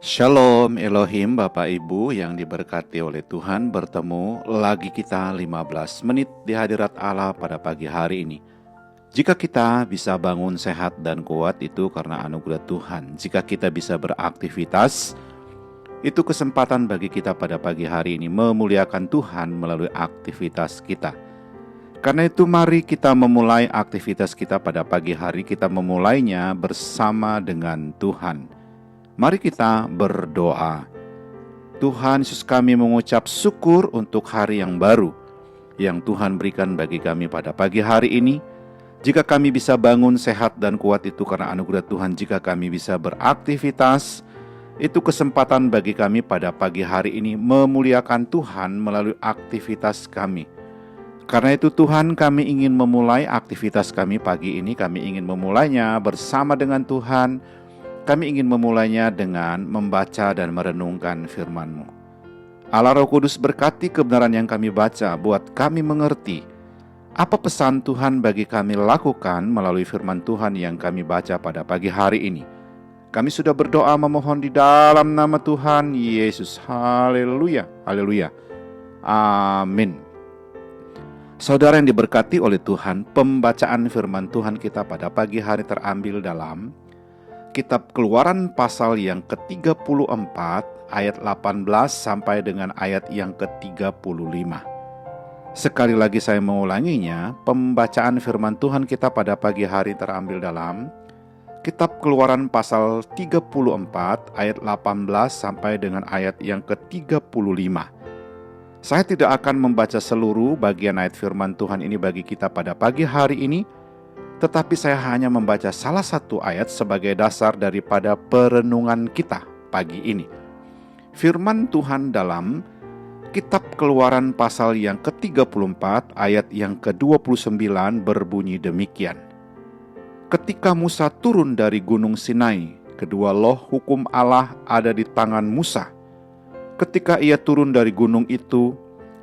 Shalom Elohim Bapak Ibu yang diberkati oleh Tuhan, bertemu lagi kita 15 menit di hadirat Allah pada pagi hari ini. Jika kita bisa bangun sehat dan kuat itu karena anugerah Tuhan. Jika kita bisa beraktivitas, itu kesempatan bagi kita pada pagi hari ini memuliakan Tuhan melalui aktivitas kita. Karena itu mari kita memulai aktivitas kita pada pagi hari, kita memulainya bersama dengan Tuhan. Mari kita berdoa. Tuhan Yesus, kami mengucap syukur untuk hari yang baru yang Tuhan berikan bagi kami pada pagi hari ini. Jika kami bisa bangun sehat dan kuat itu karena anugerah Tuhan. Jika kami bisa beraktivitas, itu kesempatan bagi kami pada pagi hari ini memuliakan Tuhan melalui aktivitas kami. Karena itu Tuhan, kami ingin memulai aktivitas kami pagi ini. Kami ingin memulainya bersama dengan Tuhan. Kami ingin memulainya dengan membaca dan merenungkan firman-Mu. Allah Roh Kudus, berkati kebenaran yang kami baca, buat kami mengerti apa pesan Tuhan bagi kami lakukan melalui firman Tuhan yang kami baca pada pagi hari ini. Kami sudah berdoa memohon di dalam nama Tuhan Yesus. Haleluya, haleluya, amin. Saudara yang diberkati oleh Tuhan, pembacaan firman Tuhan kita pada pagi hari terambil dalam Kitab Keluaran pasal yang ke-34 ayat 18 sampai dengan ayat yang ke-35. Sekali lagi saya mengulanginya, pembacaan firman Tuhan kita pada pagi hari terambil dalam Kitab Keluaran pasal 34 ayat 18 sampai dengan ayat yang ke-35. Saya tidak akan membaca seluruh bagian ayat firman Tuhan ini bagi kita pada pagi hari ini, tetapi saya hanya membaca salah satu ayat sebagai dasar daripada perenungan kita pagi ini. Firman Tuhan dalam Kitab Keluaran pasal yang ke-34 ayat yang ke-29 berbunyi demikian. Ketika Musa turun dari gunung Sinai, kedua loh hukum Allah ada di tangan Musa. Ketika ia turun dari gunung itu,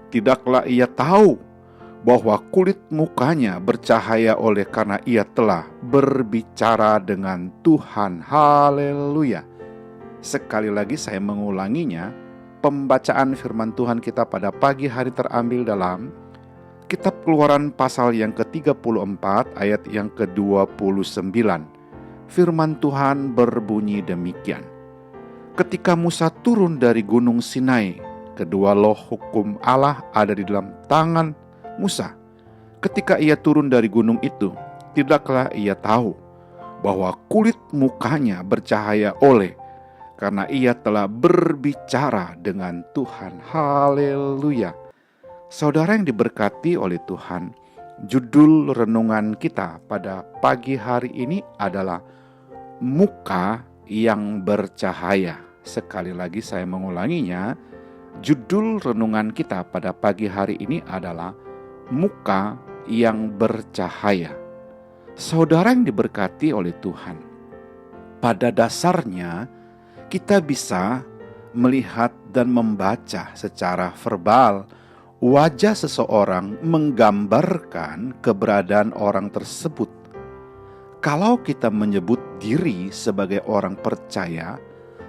tidaklah ia tahu bahwa kulit mukanya bercahaya oleh karena ia telah berbicara dengan Tuhan. Haleluya. Sekali lagi saya mengulanginya, pembacaan firman Tuhan kita pada pagi hari terambil dalam Kitab Keluaran pasal yang ke-34 ayat yang ke-29. Firman Tuhan berbunyi demikian. Ketika Musa turun dari gunung Sinai, kedua loh hukum Allah ada di dalam tangan Musa. Ketika ia turun dari gunung itu, tidaklah ia tahu bahwa kulit mukanya bercahaya oleh karena ia telah berbicara dengan Tuhan. Haleluya. Saudara yang diberkati oleh Tuhan, judul renungan kita pada pagi hari ini adalah muka yang bercahaya. Sekali lagi saya mengulanginya, judul renungan kita pada pagi hari ini adalah muka yang bercahaya. Saudara yang diberkati oleh Tuhan, pada dasarnya kita bisa melihat dan membaca secara verbal wajah seseorang menggambarkan keberadaan orang tersebut. Kalau kita menyebut diri sebagai orang percaya,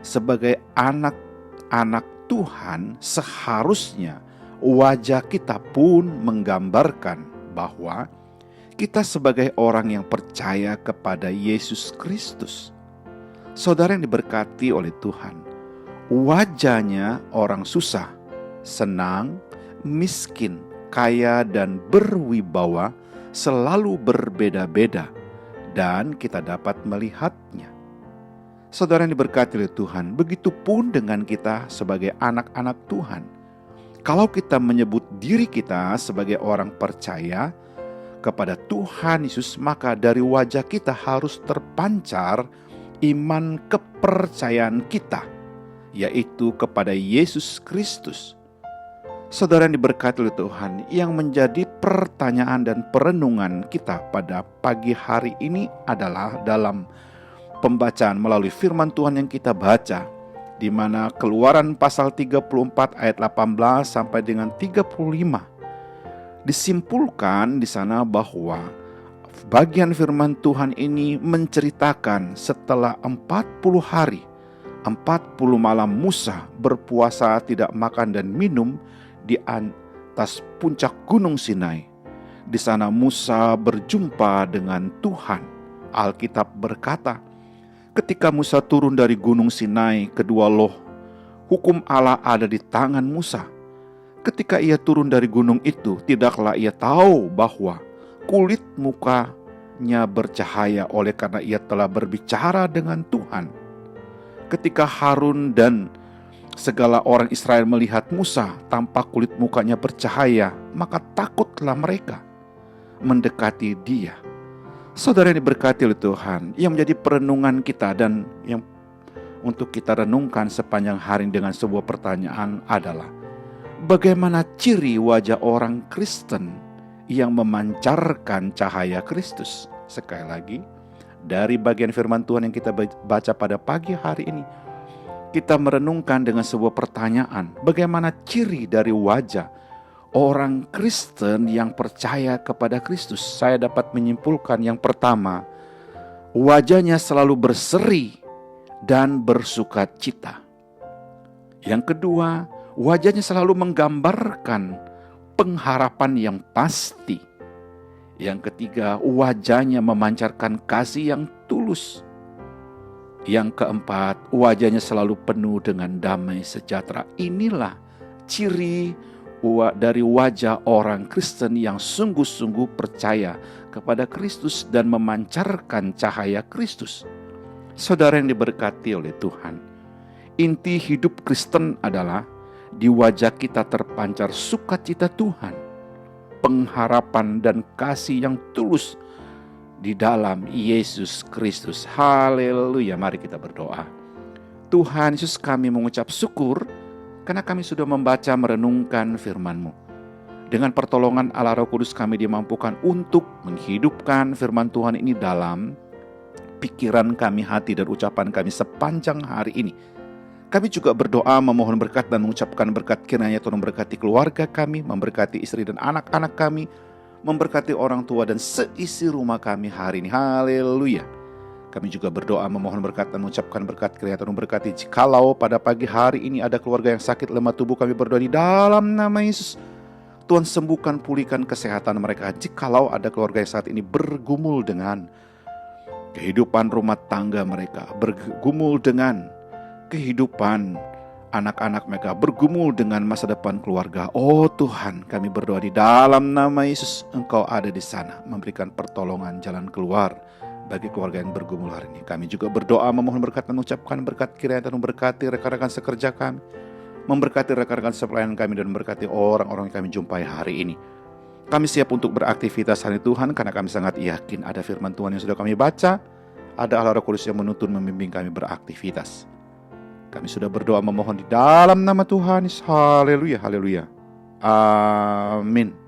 sebagai anak-anak Tuhan, seharusnya wajah kita pun menggambarkan bahwa kita sebagai orang yang percaya kepada Yesus Kristus. Saudara yang diberkati oleh Tuhan, wajahnya orang susah, senang, miskin, kaya, dan berwibawa selalu berbeda-beda, dan kita dapat melihatnya. Saudara yang diberkati oleh Tuhan, begitu pun dengan kita sebagai anak-anak Tuhan. Kalau kita menyebut diri kita sebagai orang percaya kepada Tuhan Yesus, maka dari wajah kita harus terpancar iman kepercayaan kita, yaitu kepada Yesus Kristus. Saudara yang diberkati oleh Tuhan, yang menjadi pertanyaan dan perenungan kita pada pagi hari ini adalah dalam pembacaan melalui firman Tuhan yang kita baca, di mana Keluaran pasal 34 ayat 18 sampai dengan 35. Disimpulkan di sana bahwa bagian firman Tuhan ini menceritakan setelah 40 hari 40 malam Musa berpuasa tidak makan dan minum di atas puncak gunung Sinai. Di sana Musa berjumpa dengan Tuhan. Alkitab berkata, ketika Musa turun dari gunung Sinai, kedua loh hukum Allah ada di tangan Musa. Ketika ia turun dari gunung itu, tidaklah ia tahu bahwa kulit mukanya bercahaya oleh karena ia telah berbicara dengan Tuhan. Ketika Harun dan segala orang Israel melihat Musa, tampak kulit mukanya bercahaya, maka takutlah mereka mendekati dia. Saudara yang diberkati oleh Tuhan, yang menjadi perenungan kita dan yang untuk kita renungkan sepanjang hari dengan sebuah pertanyaan adalah, bagaimana ciri wajah orang Kristen yang memancarkan cahaya Kristus? Sekali lagi, dari bagian firman Tuhan yang kita baca pada pagi hari ini, kita merenungkan dengan sebuah pertanyaan, bagaimana ciri dari wajah orang Kristen yang percaya kepada Kristus? Saya dapat menyimpulkan yang pertama, wajahnya selalu berseri dan bersukacita. Yang kedua, wajahnya selalu menggambarkan pengharapan yang pasti. Yang ketiga, wajahnya memancarkan kasih yang tulus. Yang keempat, wajahnya selalu penuh dengan damai sejahtera. Inilah ciri dari wajah orang Kristen yang sungguh-sungguh percaya kepada Kristus dan memancarkan cahaya Kristus. Saudara yang diberkati oleh Tuhan, inti hidup Kristen adalah di wajah kita terpancar sukacita Tuhan, pengharapan dan kasih yang tulus di dalam Yesus Kristus. Haleluya. Mari kita berdoa. Tuhan Yesus, kami mengucap syukur karena kami sudah membaca merenungkan firman-Mu. Dengan pertolongan Allah Roh Kudus kami dimampukan untuk menghidupkan firman Tuhan ini dalam pikiran kami, hati dan ucapan kami sepanjang hari ini. Kami juga berdoa memohon berkat dan mengucapkan berkat, kiranya Tuhan memberkati keluarga kami, memberkati istri dan anak-anak kami, memberkati orang tua dan seisi rumah kami hari ini. Haleluya. Kami juga berdoa memohon berkat dan mengucapkan berkat, kiranya Tuhan memberkati. Jikalau pada pagi hari ini ada keluarga yang sakit lemah tubuh, kami berdoa di dalam nama Yesus, Tuhan sembuhkan, pulihkan kesehatan mereka. Jikalau ada keluarga yang saat ini bergumul dengan kehidupan rumah tangga mereka, bergumul dengan kehidupan anak-anak mereka, bergumul dengan masa depan keluarga, oh Tuhan, kami berdoa di dalam nama Yesus, Engkau ada di sana, memberikan pertolongan jalan keluar bagi keluarga yang bergumul hari ini. Kami juga berdoa memohon berkat dan mengucapkan berkat, kiranya Tuhan memberkati rekan-rekan sekerja kami, memberkati rekan-rekan sepelayanan kami, dan memberkati orang-orang yang kami jumpai hari ini. Kami siap untuk beraktivitas hari Tuhan karena kami sangat yakin ada firman Tuhan yang sudah kami baca, ada Allah Roh Kudus yang menuntun membimbing kami beraktivitas. Kami sudah berdoa memohon di dalam nama Tuhan Yesus. Haleluya, haleluya. Amin.